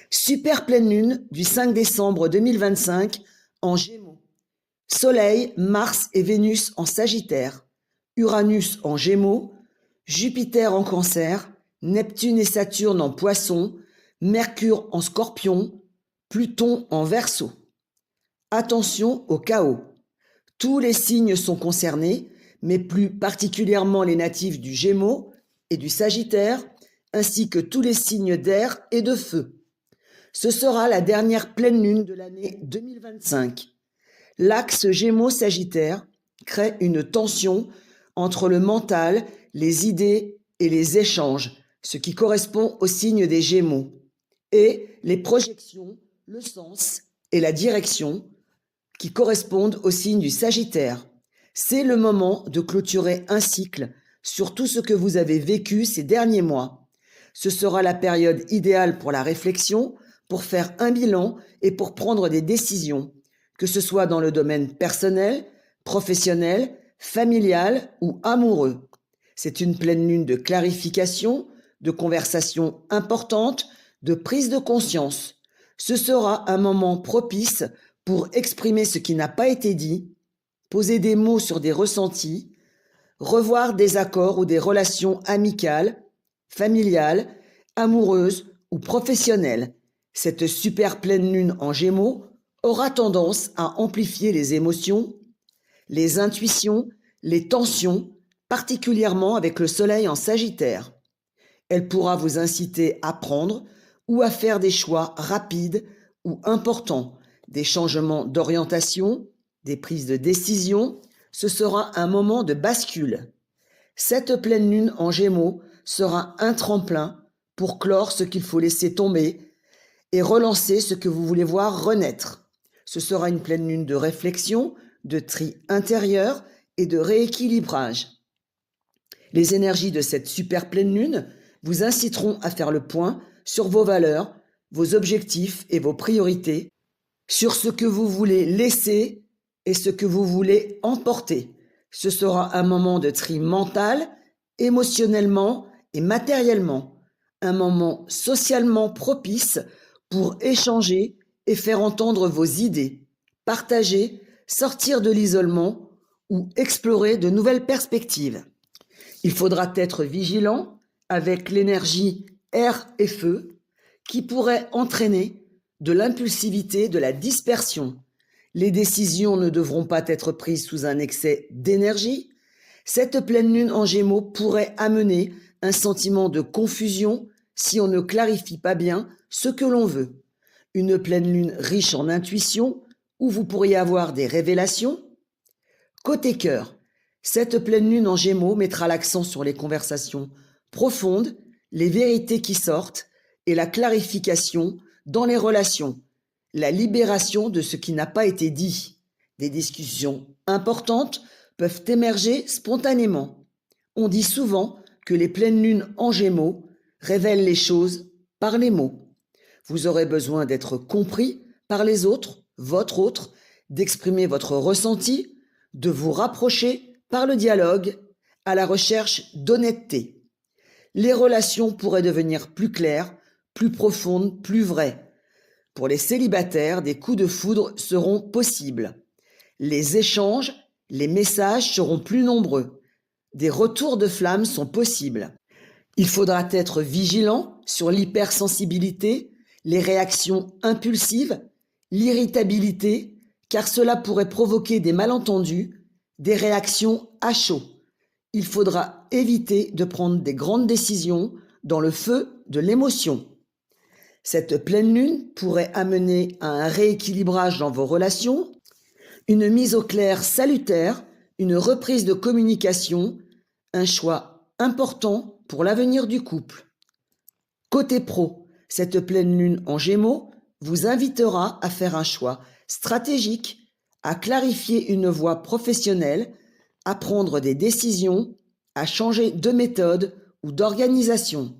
Super pleine lune du 5 décembre 2025 en Gémeaux. Soleil, Mars et Vénus en Sagittaire. Uranus en Gémeaux. Jupiter en Cancer. Neptune et Saturne en Poissons. Mercure en Scorpion. Pluton en Verseau. Attention au chaos. Tous les signes sont concernés, mais plus particulièrement les natifs du Gémeaux et du Sagittaire, ainsi que tous les signes d'air et de feu. Ce sera la dernière pleine lune de l'année 2025. L'axe Gémeaux-Sagittaire crée une tension entre le mental, les idées et les échanges, ce qui correspond au signe des Gémeaux, et les projections, le sens et la direction qui correspondent au signe du Sagittaire. C'est le moment de clôturer un cycle sur tout ce que vous avez vécu ces derniers mois. Ce sera la période idéale pour la réflexion, pour faire un bilan et pour prendre des décisions, que ce soit dans le domaine personnel, professionnel, familial ou amoureux. C'est une pleine lune de clarification, de conversations importantes, de prise de conscience. Ce sera un moment propice pour exprimer ce qui n'a pas été dit, poser des mots sur des ressentis, revoir des accords ou des relations amicales, familiales, amoureuses ou professionnelles. Cette super pleine lune en Gémeaux aura tendance à amplifier les émotions, les intuitions, les tensions, particulièrement avec le soleil en Sagittaire. Elle pourra vous inciter à prendre ou à faire des choix rapides ou importants, des changements d'orientation, des prises de décision. Ce sera un moment de bascule. Cette pleine lune en Gémeaux sera un tremplin pour clore ce qu'il faut laisser tomber et relancer ce que vous voulez voir renaître. Ce sera une pleine lune de réflexion, de tri intérieur et de rééquilibrage. Les énergies de cette super pleine lune vous inciteront à faire le point sur vos valeurs, vos objectifs et vos priorités, sur ce que vous voulez laisser et ce que vous voulez emporter. Ce sera un moment de tri mental, émotionnellement et matériellement, un moment socialement propice pour échanger et faire entendre vos idées, partager, sortir de l'isolement ou explorer de nouvelles perspectives. Il faudra être vigilant avec l'énergie air et feu qui pourrait entraîner de l'impulsivité, de la dispersion. Les décisions ne devront pas être prises sous un excès d'énergie. Cette pleine lune en Gémeaux pourrait amener un sentiment de confusion si on ne clarifie pas bien ce que l'on veut. Une pleine lune riche en intuition où vous pourriez avoir des révélations. Côté cœur, cette pleine lune en Gémeaux mettra l'accent sur les conversations profondes, les vérités qui sortent et la clarification dans les relations, la libération de ce qui n'a pas été dit. Des discussions importantes peuvent émerger spontanément. On dit souvent que les pleines lunes en Gémeaux révèlent les choses par les mots. Vous aurez besoin d'être compris par les autres, votre autre, d'exprimer votre ressenti, de vous rapprocher par le dialogue, à la recherche d'honnêteté. Les relations pourraient devenir plus claires, plus profondes, plus vraies. Pour les célibataires, des coups de foudre seront possibles. Les échanges, les messages seront plus nombreux. Des retours de flamme sont possibles. Il faudra être vigilant sur l'hypersensibilité, les réactions impulsives, l'irritabilité, car cela pourrait provoquer des malentendus, des réactions à chaud. Il faudra éviter de prendre des grandes décisions dans le feu de l'émotion. Cette pleine lune pourrait amener à un rééquilibrage dans vos relations, une mise au clair salutaire, une reprise de communication, un choix important pour l'avenir du couple. Côté pro, cette pleine lune en Gémeaux vous invitera à faire un choix stratégique, à clarifier une voie professionnelle, à prendre des décisions, à changer de méthode ou d'organisation.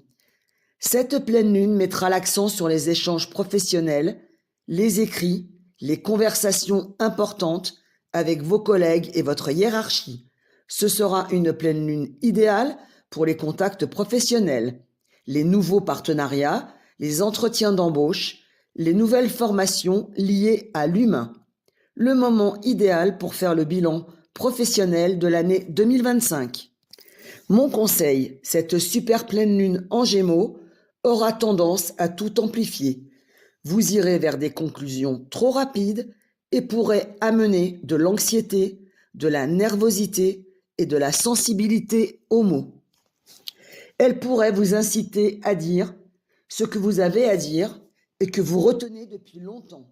Cette pleine lune mettra l'accent sur les échanges professionnels, les écrits, les conversations importantes avec vos collègues et votre hiérarchie. Ce sera une pleine lune idéale pour les contacts professionnels, les nouveaux partenariats, les entretiens d'embauche, les nouvelles formations liées à l'humain. Le moment idéal pour faire le bilan professionnel de l'année 2025. Mon conseil, cette super pleine lune en Gémeaux aura tendance à tout amplifier. Vous irez vers des conclusions trop rapides et pourrait amener de l'anxiété, de la nervosité et de la sensibilité aux mots. Elle pourrait vous inciter à dire ce que vous avez à dire et que vous retenez depuis longtemps.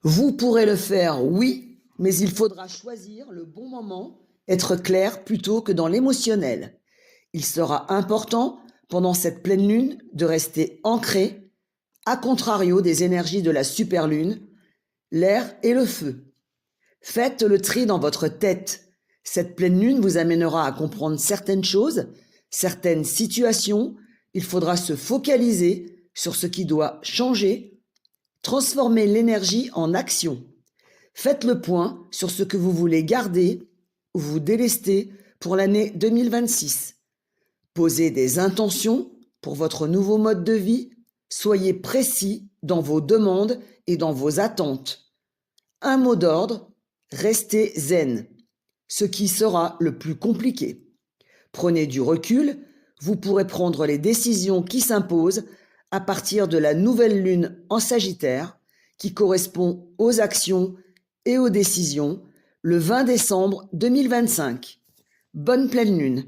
Vous pourrez le faire, oui, mais il faudra choisir le bon moment, être clair plutôt que dans l'émotionnel. Il sera important, pendant cette pleine lune, de rester ancré, à contrario des énergies de la superlune, l'air et le feu. Faites le tri dans votre tête. Cette pleine lune vous amènera à comprendre certaines choses, certaines situations. Il faudra se focaliser sur ce qui doit changer, transformer l'énergie en action. Faites le point sur ce que vous voulez garder ou vous délester pour l'année 2026. Posez des intentions pour votre nouveau mode de vie. Soyez précis dans vos demandes et dans vos attentes. Un mot d'ordre, restez zen, ce qui sera le plus compliqué. Prenez du recul, vous pourrez prendre les décisions qui s'imposent à partir de la nouvelle lune en Sagittaire, qui correspond aux actions et aux décisions, le 20 décembre 2025. Bonne pleine lune!